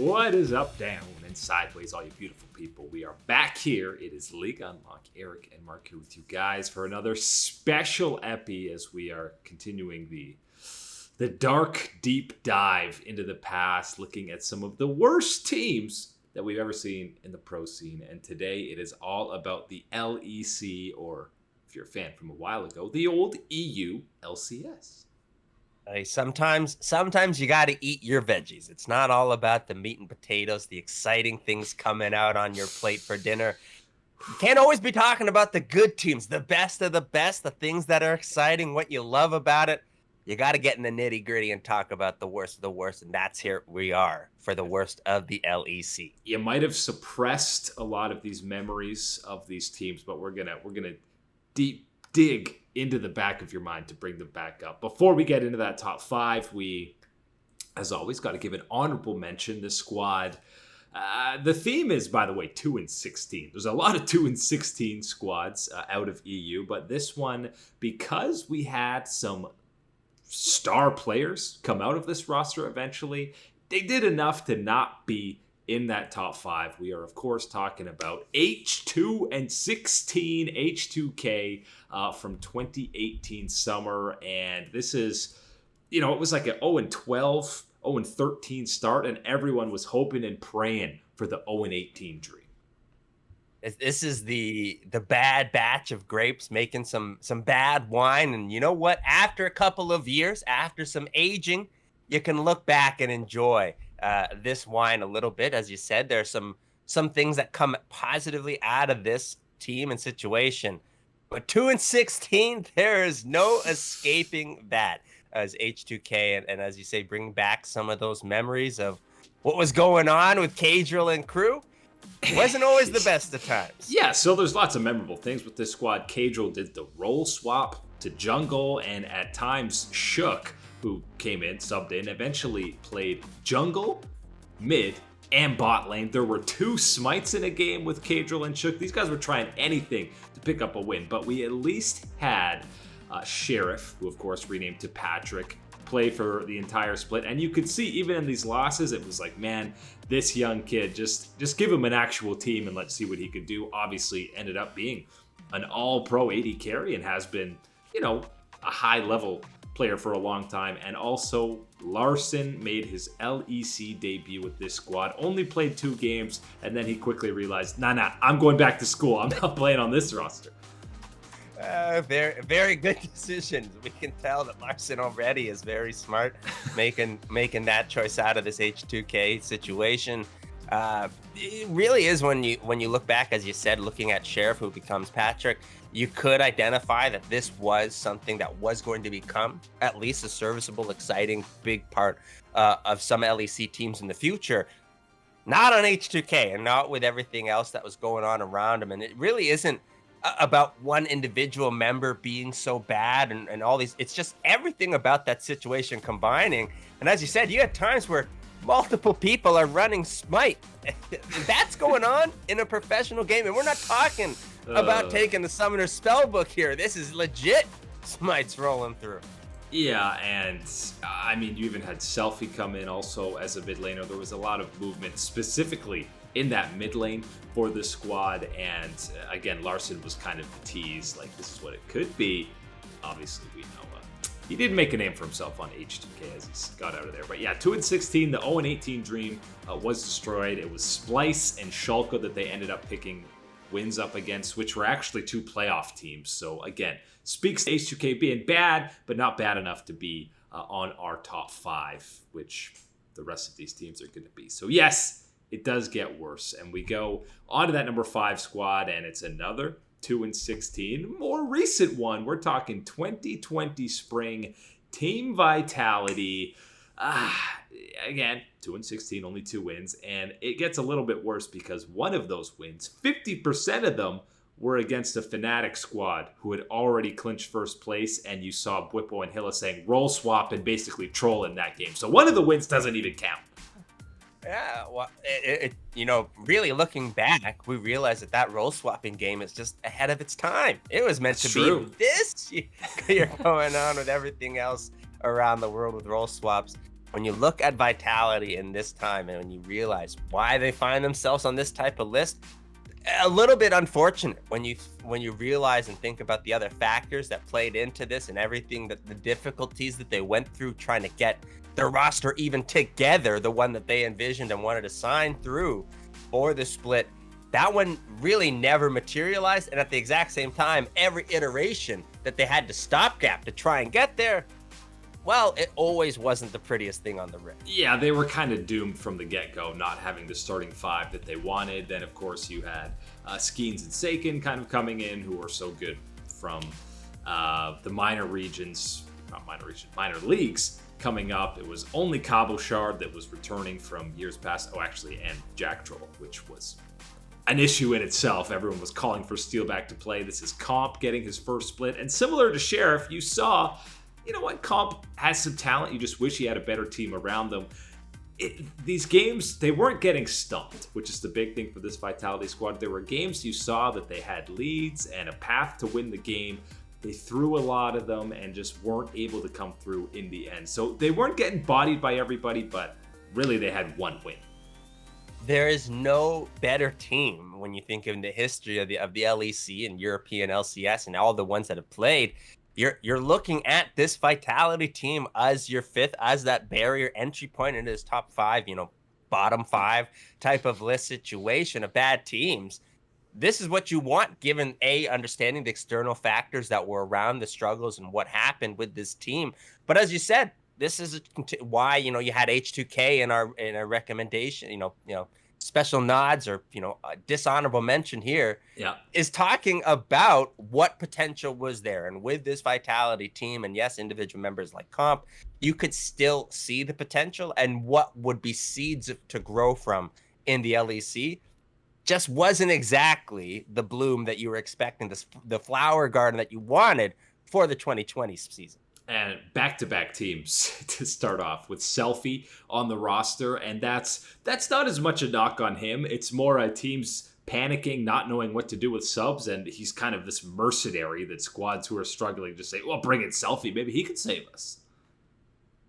What is up, down, and sideways, all you beautiful people? We are back here. It is League Unlock. Eric and Mark here with you guys for another special epi as we are continuing the dark, deep dive into the past, looking at some of the worst teams that we've ever seen in the pro scene. And today it is all about the LEC, or if you're a fan from a while ago, the old EU LCS. Hey, sometimes you got to eat your veggies. It's not all about the meat and potatoes, the exciting things coming out on your plate for dinner. You can't always be talking about the good teams, the best of the best, the things that are exciting, what you love about it. You got to get in the nitty gritty and talk about the worst of the worst. And that's here we are for the worst of the LEC. You might have suppressed a lot of these memories of these teams, but we're gonna deep dig into the back of your mind to bring them back up. Before we get into that top five, we, as always, got to give an honorable mention. The squad. The theme is, by the way, 2-16. There's a lot of 2-16 squads out of EU, but this one, because we had some star players come out of this roster eventually, they did enough to not be in that top five. We are, of course, talking about H2-16 H2K from 2018 summer. And this is, it was like an 0-12, 0-13 start, and everyone was hoping and praying for the 0-18 dream. This is the bad batch of grapes making some bad wine. And you know what? After a couple of years, after some aging, you can look back and enjoy this wine a little bit. As you said, there's some things that come positively out of this team and situation. But 2-16, there is no escaping that as H2K. And as you say, bring back some of those memories of what was going on with Cadriel and crew. It wasn't always the best of times. Yeah, so there's lots of memorable things with this squad. Cadriel did the role swap to jungle, and at times Shook, who came in, subbed in, eventually played jungle, mid, and bot lane. There were 2 smites in a game with Cadriel and Shook. These guys were trying anything to pick up a win, but we at least had Sheriff, who of course renamed to Patrick, play for the entire split. And you could see even in these losses, it was like, man, this young kid, just give him an actual team and let's see what he could do. Obviously ended up being an all-pro AD carry and has been, a high-level player for a long time. And also Larson made his LEC debut with this squad, only played 2 games, and then he quickly realized, nah, I'm going back to school. I'm not playing on this roster. Very, very good decisions. We can tell that Larson already is very smart, making that choice out of this H2K situation. It really is when you look back, as you said, looking at Sheriff, who becomes Patrick, you could identify that this was something that was going to become at least a serviceable, exciting, big part of some LEC teams in the future. Not on H2K and not with everything else that was going on around him. And it really isn't about one individual member being so bad and all these. It's just everything about that situation combining. And as you said, you had times where multiple people are running smite. That's going on in a professional game. And we're not talking about taking the summoner spellbook here. This is legit smites rolling through. Yeah, and I mean, you even had Selfie come in also as a mid laner. There was a lot of movement specifically in that mid lane for the squad. And again, Larson was kind of the tease, like this is what it could be. Obviously, we know he did make a name for himself on H2K as he got out of there. But yeah, 2-16, the 0-18 dream was destroyed. It was Splice and Shulka that they ended up picking wins up against, which were actually 2 playoff teams. So again, speaks to H2K being bad, but not bad enough to be on our top 5, which the rest of these teams are going to be. So yes, it does get worse. And we go on to that number 5 squad, and it's another 2-16, more recent one. We're talking 2020 spring, Team Vitality. Again, 2-16, only 2 wins. And it gets a little bit worse because one of those wins, 50% of them were against a Fnatic squad who had already clinched first place. And you saw Bwipo and Hilla saying roll swap and basically troll in that game. So one of the wins doesn't even count. Yeah, well, really looking back, we realized that role swapping game is just ahead of its time. It was meant to be this year going on with everything else around the world with role swaps. when you look at Vitality in this time and when you realize why they find themselves on this type of list, a little bit unfortunate when you realize and think about the other factors that played into this and everything, that the difficulties that they went through trying to get their roster even together, the one that they envisioned and wanted to sign through for the split. That one really never materialized, and at the exact same time, every iteration that they had to stopgap to try and get there, well, it always wasn't the prettiest thing on the ring. Yeah, they were kind of doomed from the get-go, not having the starting five that they wanted. Then, of course, you had Skeens and Saken kind of coming in, who were so good from the minor leagues coming up. It was only Cabochard that was returning from years past. Oh, actually, and Jack Troll, which was an issue in itself. Everyone was calling for Steelback to play. This is Comp getting his first split. And similar to Sheriff, you saw, you know what, Comp has some talent. You just wish he had a better team around them. These games, they weren't getting stumped, which is the big thing for this Vitality squad. There were games you saw that they had leads and a path to win the game. They threw a lot of them and just weren't able to come through in the end. So they weren't getting bodied by everybody, but really they had one win. There is no better team when you think of the history of the LEC and European LCS and all the ones that have played. You're looking at this Vitality team as your fifth, as that barrier entry point into this top five, bottom five type of list situation of bad teams. This is what you want, given understanding the external factors that were around the struggles and what happened with this team. But as you said, this is why you had H2K in our recommendation. Special nods or dishonorable mention here. Yeah, is talking about what potential was there, and with this Vitality team, and yes, individual members like Comp, you could still see the potential and what would be seeds to grow from in the LEC. Just wasn't exactly the bloom that you were expecting, the flower garden that you wanted for the 2020 season. And back-to-back teams to start off with Selfie on the roster, and that's not as much a knock on him. It's more a team's panicking, not knowing what to do with subs, and he's kind of this mercenary that squads who are struggling just say, well, bring in Selfie, maybe he can save us.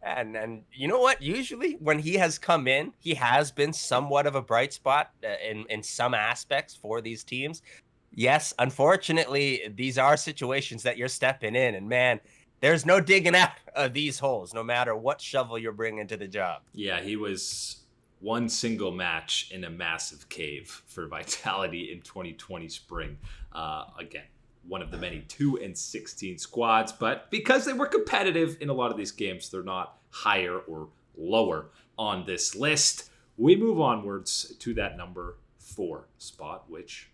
And you know what? Usually when he has come in, he has been somewhat of a bright spot in some aspects for these teams. Yes, unfortunately, these are situations that you're stepping in, and man, there's no digging out of these holes, no matter what shovel you're bringing to the job. Yeah, he was one single match in a massive cave for Vitality in 2020 spring. Again, one of the many 2-16 squads, but because they were competitive in a lot of these games, they're not higher or lower on this list. We move onwards to that number 4 spot, which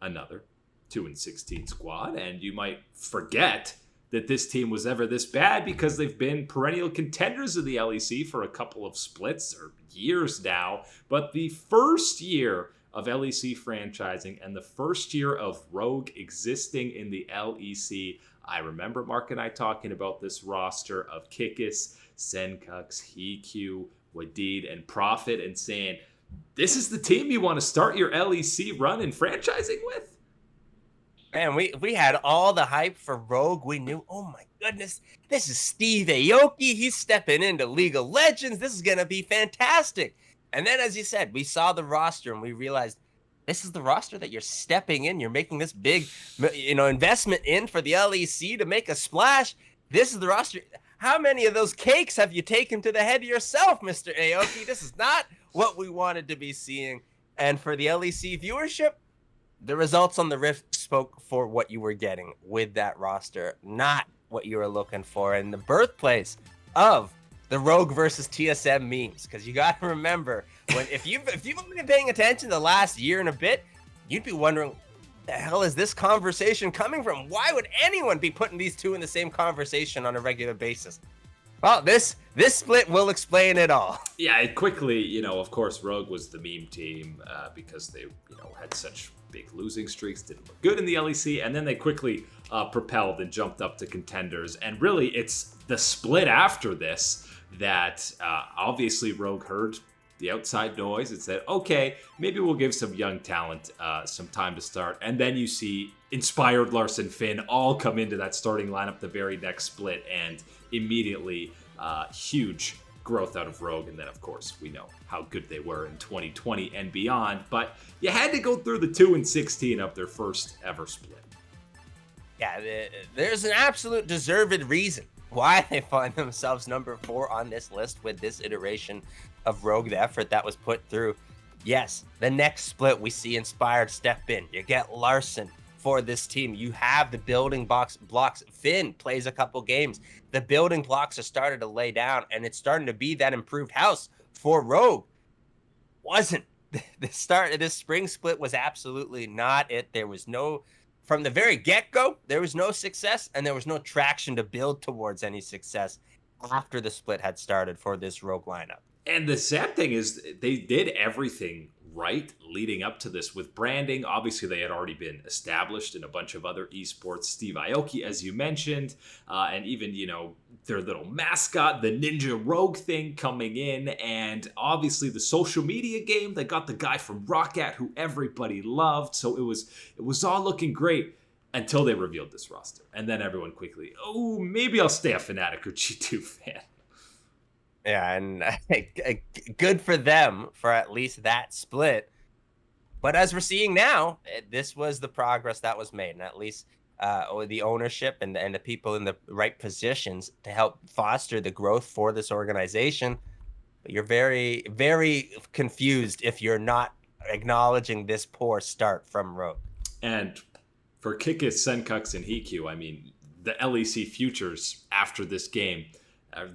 another 2-16 squad, and you might forget that this team was ever this bad because they've been perennial contenders of the LEC for a couple of splits or years now. But the first year of LEC franchising and the first year of Rogue existing in the LEC, I remember Mark and I talking about this roster of Kikis, Senkux, Hiku, Wadid, and Prophet and saying, this is the team you want to start your LEC run in franchising with? Man, we had all the hype for Rogue. We knew, oh my goodness, this is Steve Aoki. He's stepping into League of Legends. This is going to be fantastic. And then, as you said, we saw the roster and we realized this is the roster that you're stepping in. You're making this big, investment in for the LEC to make a splash. This is the roster. How many of those cakes have you taken to the head yourself, Mr. Aoki? This is not what we wanted to be seeing. And for the LEC viewership, the results on the Rift spoke for what you were getting with that roster, not what you were looking for. And the birthplace of the Rogue versus TSM memes, because you got to remember, if you've been paying attention the last year and a bit, you'd be wondering, the hell is this conversation coming from? Why would anyone be putting these two in the same conversation on a regular basis? Well, this split will explain it all. Yeah, it quickly, of course, Rogue was the meme team because they, had such big losing streaks, didn't look good in the LEC, and then they quickly propelled and jumped up to contenders. And really, it's the split after this that obviously Rogue heard the outside noise and said, okay, maybe we'll give some young talent some time to start. And then you see inspired Larson Finn all come into that starting lineup the very next split, and immediately huge growth out of Rogue, and then of course we know how good they were in 2020 and beyond. But you had to go through the 2-16 of their first ever split. Yeah, there's an absolute deserved reason why they find themselves number 4 on this list with this iteration of Rogue, the effort that was put through. Yes, the next split we see Inspired step in. You get Larson for this team. You have the building blocks. Finn plays a couple games. The building blocks are started to lay down, and it's starting to be that improved house for Rogue. Wasn't the start of this spring split was absolutely not it. There was no, from the very get-go, there was no success, and there was no traction to build towards any success after the split had started for this Rogue lineup. And the sad thing is they did everything right leading up to this with branding. Obviously, they had already been established in a bunch of other esports. Steve Aoki, as you mentioned, and even, their little mascot, the Ninja Rogue thing coming in. And obviously the social media game, they got the guy from Roccat who everybody loved. So it was all looking great until they revealed this roster. And then everyone quickly, maybe I'll stay a Fnatic or G2 fan. Yeah, and good for them for at least that split. But as we're seeing now, this was the progress that was made, and at least the ownership and the people in the right positions to help foster the growth for this organization. But you're very, very confused if you're not acknowledging this poor start from Rogue. And for Kikis, Senkux, and Hikyu, I mean, the LEC futures after this game,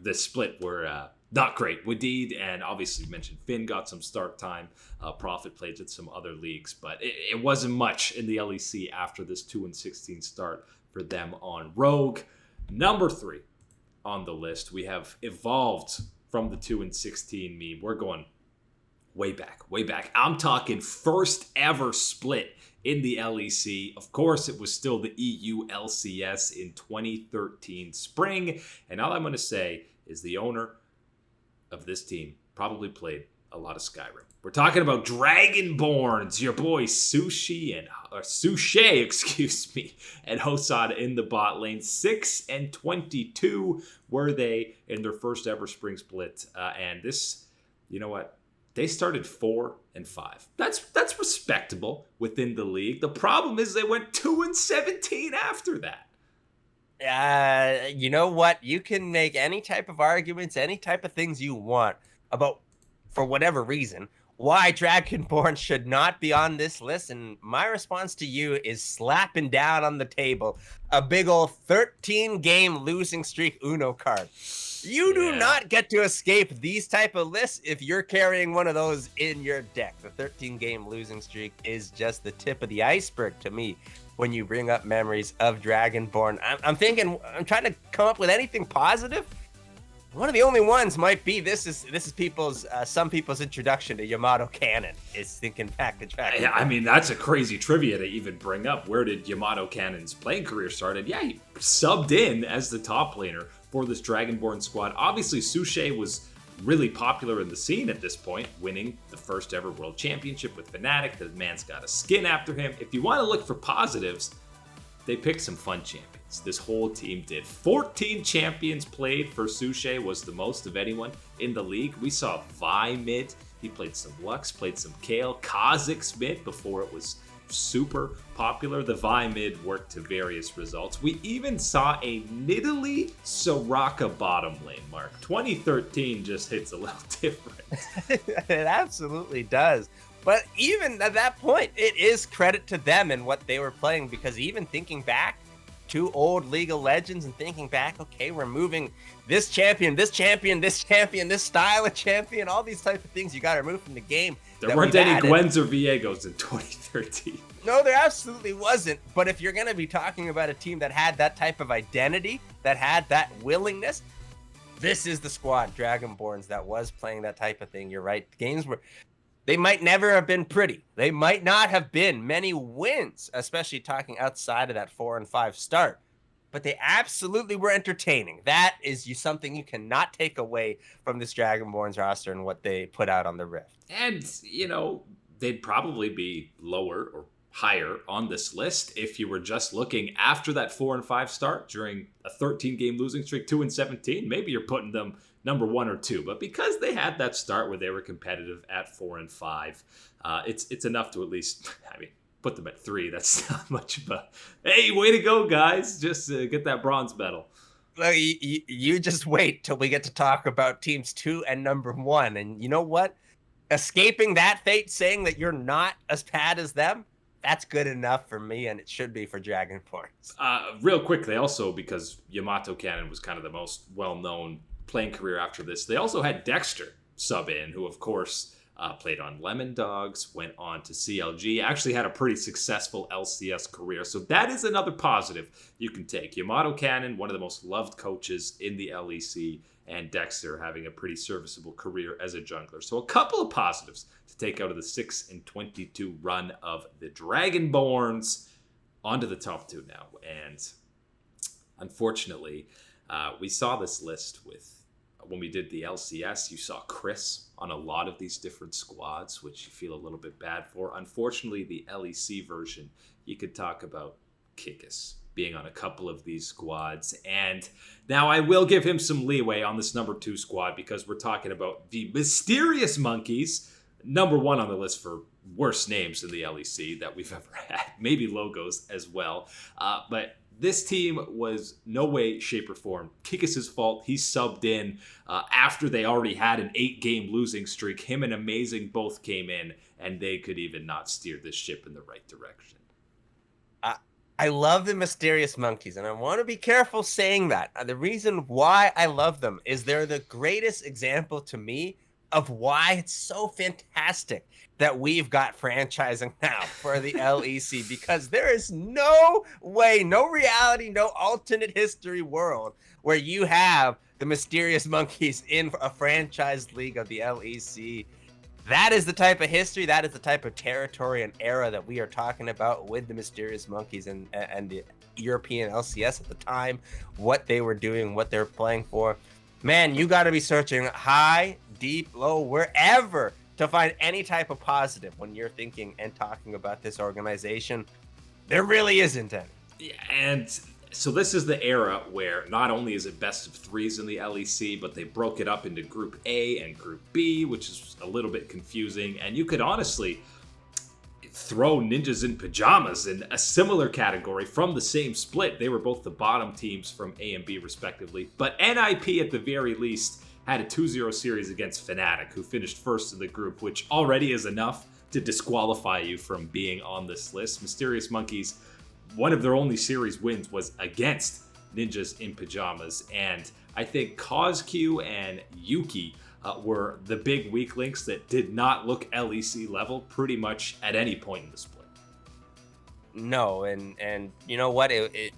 this split were not great. Wadid, and obviously you mentioned Finn got some start time. Prophet played at some other leagues, but it wasn't much in the LEC after this 2-16 start for them on Rogue. Number 3 on the list, we have evolved from the 2-16 meme. We're going way back. I'm talking first ever split in the LEC. Of course, it was still the EU LCS in 2013 spring. And all I'm going to say is the owner of this team probably played a lot of Skyrim. We're talking about Dragonborns, your boy Sushi and and Hosada in the bot lane. 6-22 were they in their first ever spring split. And this, you know what? They started 4-5. That's respectable within the league. The problem is they went 2-17 after that. You know what? You can make any type of arguments, any type of things you want about, for whatever reason, why Dragonborn should not be on this list. And my response to you is slapping down on the table a big old 13-game losing streak Uno card. You do not get to escape these type of lists if you're carrying one of those in your deck. The 13-game losing streak is just the tip of the iceberg to me when you bring up memories of Dragonborn. I'm trying to come up with anything positive. One of the only ones might be this is some people's introduction to Yamato Cannon is thinking back to Dragonborn. Yeah, I mean, that's a crazy trivia to even bring up. Where did Yamato Cannon's playing career start? And yeah, he subbed in as the top laner for this Dragonborn squad. Obviously, Sushi was really popular in the scene at this point, winning the first ever world championship with Fnatic. The man's got a skin after him. If you want to look for positives, they picked some fun champions. This whole team did. 14 champions played for Sushi, was the most of anyone in the league. We saw Vi mid. He played some Lux, played some Kayle, Kha'Zix mid before it was super popular. The Vi mid worked to various results. We even saw a Nidalee Soraka bottom lane, Mark. 2013 just hits a little different. It absolutely does. But even at that point, it is credit to them and what they were playing, because even thinking back to old League of Legends and thinking back, okay, we're moving this champion, this style of champion, all these type of things you got to remove from the game. There weren't any Gwens or Viegos in 2013. No, there absolutely wasn't. But if you're going to be talking about a team that had that type of identity, that had that willingness, this is the squad, Dragonborns, that was playing that type of thing. You're right. Games were... They might never have been pretty. They might not have been many wins, especially talking outside of that 4-5 start. But they absolutely were entertaining. That is something you cannot take away from this Dragonborns roster and what they put out on the Rift. And, they'd probably be lower or higher on this list if you were just looking after that 4-5 start during a 13-game losing streak, 2-17. Maybe you're putting them number 1 or 2. But because they had that start where they were competitive at 4 and 5, it's enough to at least, I mean, put them at 3. That's not much of a, hey, way to go, guys. Just get that bronze medal. Well, you just wait till we get to talk about teams 2 and number 1. And you know what? Escaping that fate, saying that you're not as bad as them, that's good enough for me, and it should be for Dragonborn. Real quick, they also, because Yamato Cannon was kind of the most well-known playing career after this, they also had Dexter sub in, who, of course, played on Lemon Dogs, went on to CLG, actually had a pretty successful LCS career. So that is another positive you can take. Yamato Cannon, one of the most loved coaches in the LEC, and Dexter having a pretty serviceable career as a jungler. So a couple of positives to take out of the 6-22 run of the Dragonborns. Onto the top 2 now. And unfortunately, we saw this list when we did the LCS. You saw Chris on a lot of these different squads, which you feel a little bit bad for. Unfortunately, the LEC version, you could talk about Kikis being on a couple of these squads. And now I will give him some leeway on this number 2 squad, because we're talking about the Mysterious Monkeys, number 1 on the list for worst names in the LEC that we've ever had. Maybe logos as well. But this team was no way, shape, or form Kikis' fault. He subbed in after they already had an 8-game losing streak. Him and Amazing both came in, and they could even not steer this ship in the right direction. I love the Mysterious Monkeys, and I want to be careful saying that. The reason why I love them is they're the greatest example to me of why it's so fantastic that we've got franchising now for the LEC, because there is no way, no reality, no alternate history world where you have the Mysterious Monkeys in a franchised league of the LEC. That is the type of history, that is the type of territory and era that we are talking about with the Mysterious Monkeys and the European LCS at the time, what they were doing, what they're playing for. Man, you got to be searching high, deep, low, wherever to find any type of positive when you're thinking and talking about this organization. There really isn't any. Yeah, and so this is the era where not only is it best of 3s in the LEC, but they broke it up into Group A and Group B, which is a little bit confusing. And you could honestly throw Ninjas in Pajamas in a similar category from the same split. They were both the bottom teams from A and B respectively. But NIP at the very least had a 2-0 series against Fnatic, who finished first in the group, which already is enough to disqualify you from being on this list. Mysterious Monkeys, one of their only series wins was against Ninjas in Pajamas. And I think KazQ and Yuki were the big weak links that did not look LEC level pretty much at any point in the split. No, and you know what? It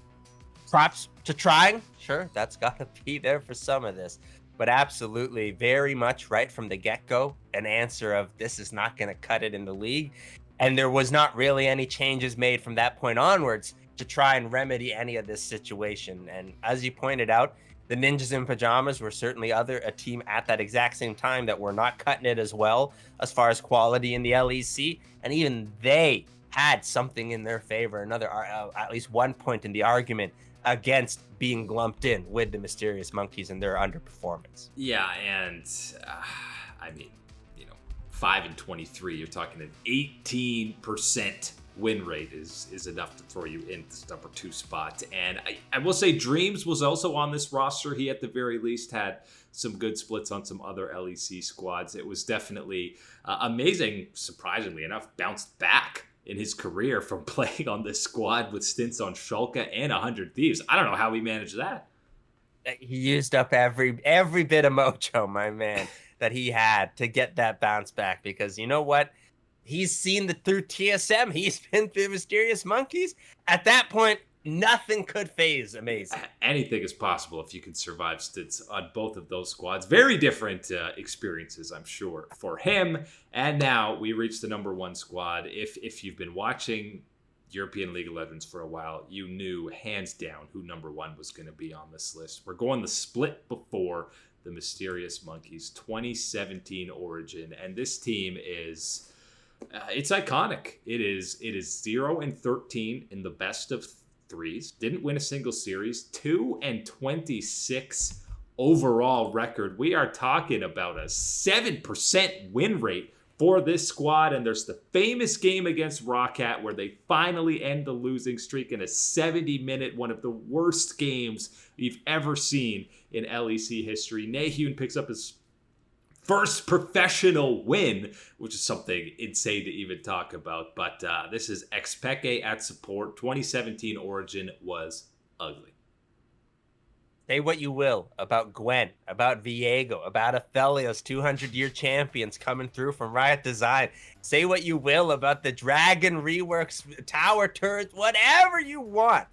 props to trying. Sure, that's got to be there for some of this. But absolutely, very much right from the get-go, an answer of this is not going to cut it in the league. And there was not really any changes made from that point onwards to try and remedy any of this situation. And as you pointed out, the Ninjas in Pajamas were certainly a team at that exact same time that were not cutting it as well as far as quality in the LEC. And even they had something in their favor, another at least 1 point in the argument against being lumped in with the Mysterious Monkeys and their underperformance. Yeah, and I mean, 5-23, you're talking an 18% win rate is enough to throw you in this number 2 spot. And I will say Dreams was also on this roster. He at the very least had some good splits on some other LEC squads. It was definitely amazing, surprisingly enough, bounced back in his career from playing on this squad with stints on Shulka and 100 Thieves. I don't know how he managed that. He used up every bit of mojo, my man, that he had to get that bounce back, because you know what? He's seen through TSM. He's been through Mysterious Monkeys. At that point, nothing could phase Amazing. Anything is possible if you can survive stints on both of those squads. Very different experiences, I'm sure, for him. And now we reach the number 1 squad. If you've been watching European League of Legends for a while, you knew hands down who number 1 was going to be on this list. We're going the split before the Mysterious Monkeys, 2017 origin. And this team is... it's iconic. It is 0-13 in the best of 3s. Didn't win a single series. 2-26 overall record. We are talking about a 7% win rate for this squad, and there's the famous game against Roccat where they finally end the losing streak in a 70-minute, one of the worst games we've ever seen in LEC history. Nahun picks up his first professional win, which is something insane to even talk about. But this is Expeke at support. 2017 Origin was ugly. Say what you will about Gwen, about Viego, about Aphelios, 200-year champions coming through from Riot Design. Say what you will about the Dragon reworks, tower turrets, whatever you want.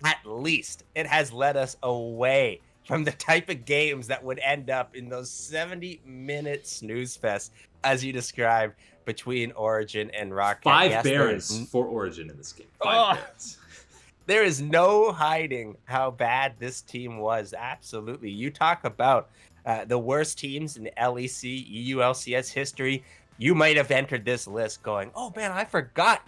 At least it has led us away from the type of games that would end up in those 70-minute snooze fests, as you described, between Origin and Roccat. 5 Barons for Origin in this game. 5 Barons. There is no hiding how bad this team was. Absolutely. You talk about the worst teams in LEC, EULCS history. You might have entered this list going, oh man, I forgot.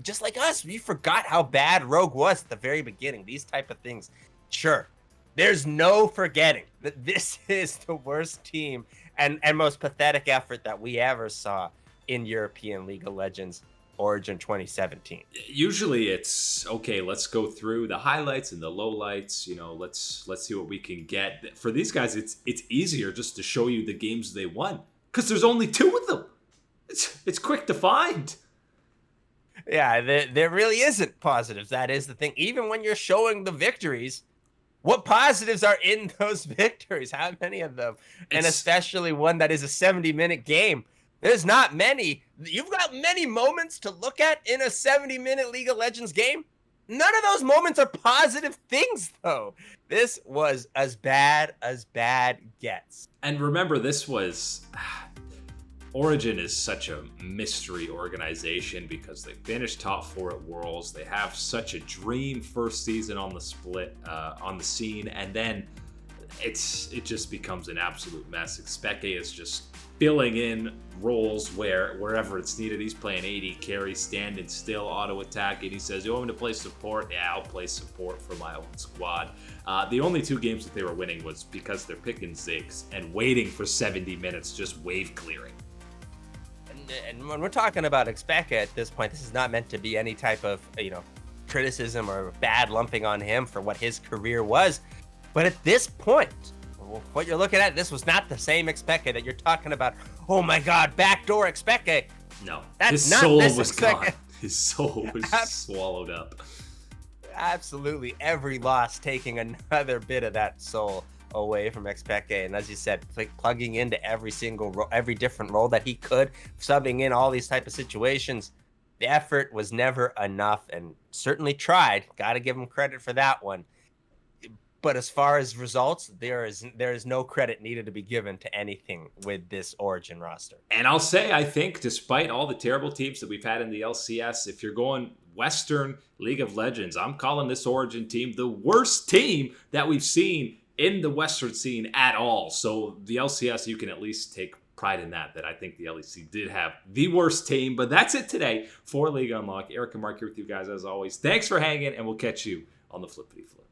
Just like us, we forgot how bad Rogue was at the very beginning. These type of things. Sure. There's no forgetting that this is the worst team and most pathetic effort that we ever saw in European League of Legends Origin 2017. Usually it's okay, let's go through the highlights and the lowlights, let's see what we can get. For these guys, it's easier just to show you the games they won because there's only 2 of them. It's quick to find. Yeah, there really isn't positives. That is the thing. Even when you're showing the victories, what positives are in those victories? How many of them? And especially one that is a 70-minute game. There's not many. You've got many moments to look at in a 70-minute League of Legends game. None of those moments are positive things, though. This was as bad gets. And remember, this was... Origin is such a mystery organization because they finished top 4 at Worlds. They have such a dream first season on the split, on the scene, and then it just becomes an absolute mess. Expeke is just filling in roles wherever it's needed. He's playing AD carry, standing still, auto attacking. He says, you want me to play support? Yeah, I'll play support for my own squad. The only 2 games that they were winning was because they're picking Ziggs and waiting for 70 minutes, just wave clearing. And when we're talking about Expeke at this point, this is not meant to be any type of, criticism or bad lumping on him for what his career was. But at this point, what you're looking at, this was not the same Expeke that you're talking about. Oh my God, backdoor Expeke. No, that's his not soul this was Expeke. gone. His soul was swallowed up. Absolutely, every loss taking another bit of that soul away from Expeke, and as you said, like plugging into every different role that he could, subbing in all these type of situations. The effort was never enough, and certainly tried. Got to give him credit for that one. But as far as results, there is no credit needed to be given to anything with this Origin roster. And I'll say, I think, despite all the terrible teams that we've had in the LCS, if you're going Western League of Legends, I'm calling this Origin team the worst team that we've seen in the Western scene at all. So the LCS, you can at least take pride in that I think the LEC did have the worst team. But that's it today for League Unlock. Eric and Mark here with you guys as always. Thanks for hanging, and we'll catch you on the Flippity Flip.